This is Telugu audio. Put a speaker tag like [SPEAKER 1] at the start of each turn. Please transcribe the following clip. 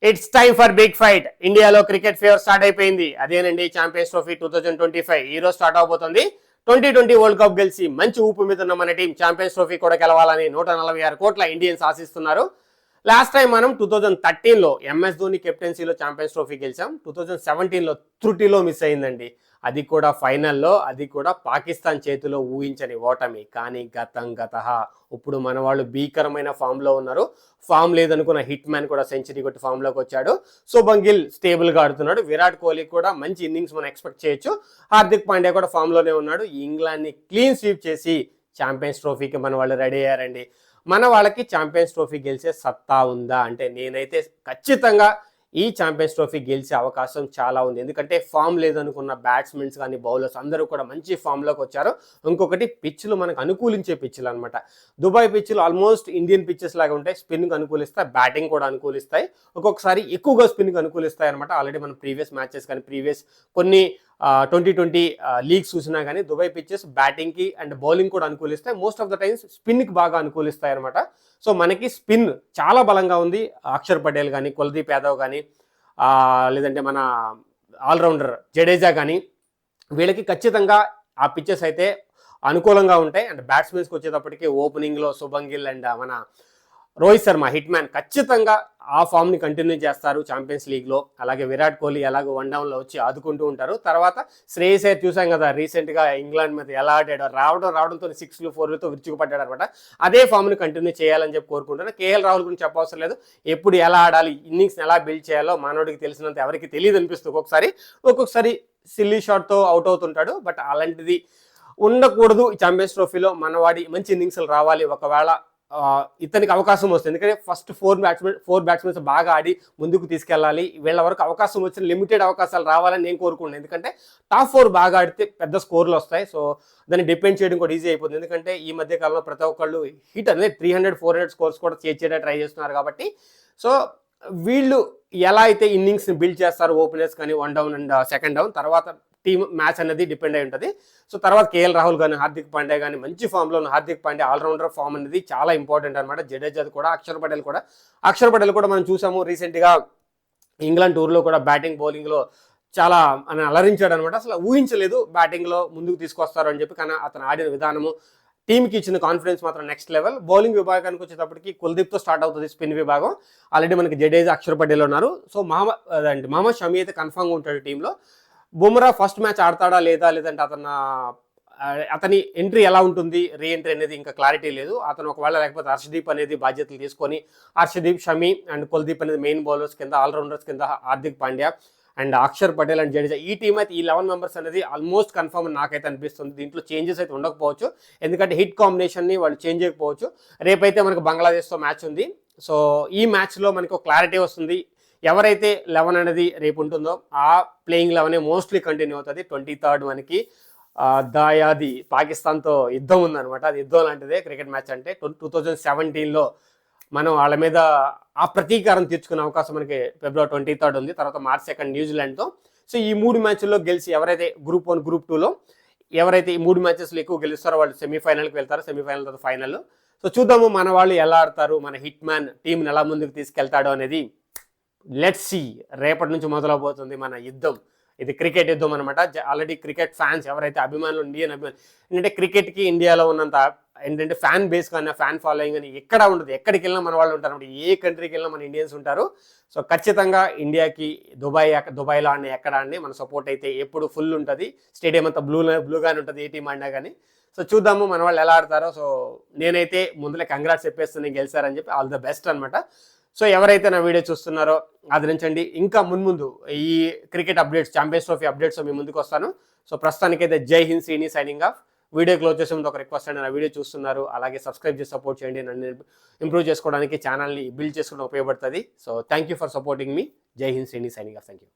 [SPEAKER 1] It's time for big fight. ఇండియాలో క్రికెట్ ఫేవర్ స్టార్ట్ అయిపోయింది. అదేనండి ఛాంపియన్స్ ట్రోఫీ 2025 ఈ రోజు స్టార్ట్ అవబోతుంది. 2020 వరల్డ్ కప్ గెలిచి మంచి ఊపు మీద ఉన్న మన టీం ఛాంపియన్స్ ట్రోఫీ కూడా గెలవాలని 146 కోట్ల ఇండియన్స్ ఆశిస్తున్నారు. లాస్ట్ టైం మనం 2013లో ఎంఎస్ ధోని కెప్టెన్సీలో ఛాంపియన్స్ ట్రోఫీ గెలిచాం. 2017లో త్రుటిలో మిస్ అయిందండి. అది కూడా ఫైనల్లో, అది కూడా పాకిస్తాన్ చేతిలో ఊహించని ఓటమి. కానీ గతః ఇప్పుడు మన వాళ్ళు భీకరమైన ఫామ్లో ఉన్నారు. ఫామ్ లేదనుకున్న హిట్ మ్యాన్ కూడా సెంచరీ కొట్టి ఫామ్లోకి వచ్చాడు. శుభన్ గిల్ స్టేబుల్గా ఆడుతున్నాడు. విరాట్ కోహ్లీ కూడా మంచి ఇన్నింగ్స్ మనం ఎక్స్పెక్ట్ చేయొచ్చు. హార్దిక్ పాండ్యా కూడా ఫామ్లోనే ఉన్నాడు. ఇంగ్లాండ్ని క్లీన్ స్వీప్ చేసి ఛాంపియన్స్ ట్రోఫీకి మన వాళ్ళు రెడీ అయ్యారండి. మన వాళ్ళకి ఛాంపియన్స్ ట్రోఫీ గెలిచే సత్తా ఉందా అంటే నేనైతే ఖచ్చితంగా ఈ ఛాంపియన్స్ ట్రోఫీ గెలిచే అవకాశం చాలా ఉంది. ఎందుకంటే ఫామ్ లేదనుకున్న బ్యాట్స్మెన్స్ కానీ బౌలర్స్ అందరూ కూడా మంచి ఫామ్లోకి వచ్చారు. ఇంకొకటి పిచ్లు మనకు అనుకూలించే పిచ్లు అనమాట. దుబాయ్ పిచ్లు ఆల్మోస్ట్ ఇండియన్ పిచ్చెస్ లాగా ఉంటాయి. స్పిన్కి అనుకూలిస్తాయి, బ్యాటింగ్ కూడా అనుకూలిస్తాయి. ఒక్కొక్కసారి ఎక్కువగా స్పిన్కి అనుకూలిస్తాయి అనమాట. ఆల్రెడీ మనం ప్రీవియస్ మ్యాచెస్ కానీ ప్రీవియస్ కొన్ని 2020 లీగ్స్ చూసినా కానీ దుబాయ్ పిచ్చెస్ బ్యాటింగ్కి అండ్ బౌలింగ్ కూడా అనుకూలిస్తాయి. మోస్ట్ ఆఫ్ ద టైమ్స్ స్పిన్కి బాగా అనుకూలిస్తాయి అనమాట. సో మనకి స్పిన్ చాలా బలంగా ఉంది. అక్షర్ పటేల్ కానీ, కుల్దీప్ యాదవ్ కానీ, లేదంటే మన ఆల్రౌండర్ జడేజా కానీ, వీళ్ళకి ఖచ్చితంగా ఆ పిచ్చెస్ అయితే అనుకూలంగా ఉంటాయి. అండ్ బ్యాట్స్మెన్స్కి వచ్చేటప్పటికి ఓపెనింగ్లో శుభన్ గిల్ అండ్ మన రోహిత్ శర్మ హిట్ మ్యాన్ ఖచ్చితంగా ఆ ఫామ్ని కంటిన్యూ చేస్తారు ఛాంపియన్స్ లీగ్లో. అలాగే విరాట్ కోహ్లీ ఎలాగో వన్ డౌన్లో వచ్చి ఆదుకుంటూ ఉంటారు. తర్వాత శ్రేయస్ అయ్యర్ చూసాం కదా రీసెంట్గా ఇంగ్లాండ్ మీద ఎలా ఆడాడో, రావడంతో 6లు 4లతో విరుచుకుపడ్డాడు అనమాట. అదే ఫామ్ని కంటిన్యూ చేయాలని చెప్పి కోరుకుంటాను. కేఎల్ రాహుల్ గురించి చెప్పవసరం లేదు. ఎప్పుడు ఎలా ఆడాలి, ఇన్నింగ్స్ని ఎలా బిల్డ్ చేయాలో మానవుడికి తెలిసినంత ఎవరికి తెలియదు అనిపిస్తుంది. ఒక్కొక్కసారి సిల్లీ షాట్తో అవుట్ అవుతుంటాడు. బట్ అలాంటిది ఉండకూడదు. ఈ ఛాంపియన్స్ ట్రోఫీలో మనవాడి మంచి ఇన్నింగ్స్లు రావాలి. ఒకవేళ ఇతనికి అవకాశం వస్తుంది. ఎందుకంటే ఫస్ట్ ఫోర్ బ్యాట్స్మెన్స్ బాగా ఆడి ముందుకు తీసుకెళ్ళాలి. వీళ్ళ వరకు అవకాశం వచ్చిన లిమిటెడ్ అవకాశాలు రావాలని నేను కోరుకున్నాను. ఎందుకంటే టాప్ 4 బాగా ఆడితే పెద్ద స్కోర్లు వస్తాయి. సో దాన్ని డిపెండ్ చేయడం కూడా ఈజీ అయిపోతుంది. ఎందుకంటే ఈ మధ్య కాలంలో ప్రతి ఒక్కళ్ళు హిట్ అనేది 300-400 స్కోర్స్ కూడా చేయడానికి ట్రై చేస్తున్నారు కాబట్టి. సో వీళ్ళు ఎలా అయితే ఇన్నింగ్స్ని బిల్డ్ చేస్తారు, ఓపెనర్స్ కానీ one down and second down, తర్వాత టీమ్ మ్యాచ్ అనేది డిపెండ్ అయి ఉంటుంది. సో తర్వాత కేఎల్ రాహుల్ కానీ, హార్దిక్ పాండ్యా కానీ, మంచి ఫామ్లో ఉన్న హార్దిక్ పాండ్యా ఆల్రౌండర్ ఫామ్ అనేది చాలా ఇంపార్టెంట్ అనమాట. జడేజా కూడా, అక్షర్ పటేల్ కూడా మనం చూసాము రీసెంట్గా ఇంగ్లాండ్ టూర్లో కూడా బ్యాటింగ్ బౌలింగ్లో చాలా అలరించాడు అనమాట. అసలు ఊహించలేదు బ్యాటింగ్లో ముందుకు తీసుకొస్తారు అని చెప్పి. కానీ అతను ఆడిన విధానము, టీంకి ఇచ్చిన కాన్ఫిడెన్స్ మాత్రం నెక్స్ట్ లెవెల్. బౌలింగ్ విభాగానికి వచ్చేటప్పటికి కుల్దీప్తో స్టార్ట్ అవుతుంది స్పిన్ విభాగం. ఆల్రెడీ మనకి జడేజా, అక్షర్ పటేల్ ఉన్నారు. సో మహమ్మద్ షమి అయితే కన్ఫామ్గా ఉంటాడు టీంలో. బుమ్రా ఫస్ట్ మ్యాచ్ ఆడతాడా లేదంటే అతని ఎంట్రీ ఎలా ఉంటుంది, రీ ఎంట్రీ అనేది ఇంకా క్లారిటీ లేదు. అతను ఒకవేళ లేకపోతే హర్షదీప్ అనేది బాధ్యతలు తీసుకొని హర్షదీప్, షమి అండ్ కుల్దీప్ అనేది మెయిన్ బౌలర్స్ కింద, ఆల్రౌండర్స్ కింద హార్దిక్ పాండ్యా అండ్ అక్షర్ పటేల్ అండ్ జడేజా, ఈ టీం అయితే ఈ 11 మెంబర్స్ అనేది ఆల్మోస్ట్ కన్ఫర్మ్ నాకైతే అనిపిస్తుంది. దీంట్లో చేంజెస్ అయితే ఉండకపోవచ్చు. ఎందుకంటే హిట్ కాంబినేషన్ని వాళ్ళు చేంజ్ చేయకపోవచ్చు. రేపైతే మనకు బంగ్లాదేశ్తో మ్యాచ్ ఉంది. సో ఈ మ్యాచ్లో మనకు క్లారిటీ వస్తుంది. ఎవరైతే 11 అనేది రేపు ఉంటుందో ఆ ప్లేయింగ్ 11 మోస్ట్లీ కంటిన్యూ అవుతుంది. 23rd మనకి దాయాది పాకిస్తాన్తో యుద్ధం ఉందనమాట. అది యుద్ధం లాంటిదే క్రికెట్ మ్యాచ్ అంటే. 2017లో మనం వాళ్ళ మీద ఆ ప్రతీకారం తీర్చుకునే అవకాశం మనకి February 23rd ఉంది. తర్వాత March 2 న్యూజిలాండ్తో. సో ఈ 3 మ్యాచ్ల్లో గెలిచి ఎవరైతే గ్రూప్ 1, గ్రూప్ 2లో ఎవరైతే ఈ 3 మ్యాచెస్లో ఎక్కువ గెలుస్తారో వాళ్ళు సెమీఫైనల్కి వెళ్తారు. సెమీఫైనల్ తర్వాత ఫైనల్. సో చూద్దాము మన వాళ్ళు ఎలా ఆడతారు, మన హిట్ మ్యాన్ టీంని ఎలా ముందుకు తీసుకెళ్తాడు అనేది. Let's see. రేపటి నుంచి మొదలవబోతుంది మన యుద్ధం. ఇది క్రికెట్ యుద్ధం అనమాట. ఆల్రెడీ క్రికెట్ ఫ్యాన్స్ ఎవరైతే అభిమానులు, ఇండియన్ అభిమానులు, ఏంటంటే క్రికెట్కి ఇండియాలో ఉన్నంత ఏంటంటే ఫ్యాన్ బేస్ కానీ ఫ్యాన్ ఫాలోయింగ్ కానీ ఎక్కడ ఉండదు. ఎక్కడికి వెళ్ళినా మన వాళ్ళు ఉంటారు అనమాట. ఏ కంట్రీకి వెళ్ళినా మన ఇండియన్స్ ఉంటారు. సో ఖచ్చితంగా ఇండియాకి దుబాయ్లో ఆడిన ఎక్కడ ఆడినా మన సపోర్ట్ అయితే ఎప్పుడు ఫుల్ ఉంటుంది. స్టేడియం అంతా బ్లూగానే ఉంటుంది ఏ టీం ఆడినా కానీ. సో చూద్దాము మన వాళ్ళు ఎలా ఆడతారో. సో నేనైతే ముందులే కంగ్రాట్స్ చెప్పేస్తున్నాను గెలిచారని చెప్పి. ఆల్ ద బెస్ట్ అనమాట. సో ఎవరైతే నా వీడియో చూస్తున్నారో ఆదరించండి. ఇంకా మున్ముందు ఈ cricket updates, champions trophy updates మీ ముందుకు వస్తాను. సో ప్రస్తుతానికైతే జై హింద్, Srini signing off. Video close చేసే ముందు ఒక రిక్వెస్ట్ అండి, నా వీడియో చూస్తున్నారు అలాగే సబ్స్క్రైబ్ చేసి సపోర్ట్ చేయండి. నన్ను ఇంప్రూవ్ చేసుకోవడానికి, ఛానల్ని బిల్డ్ చేసుకోవడానికి ఉపయోగపడుతుంది. So thank you for supporting మీ. జై హింద్, Srini signing off. Thank you.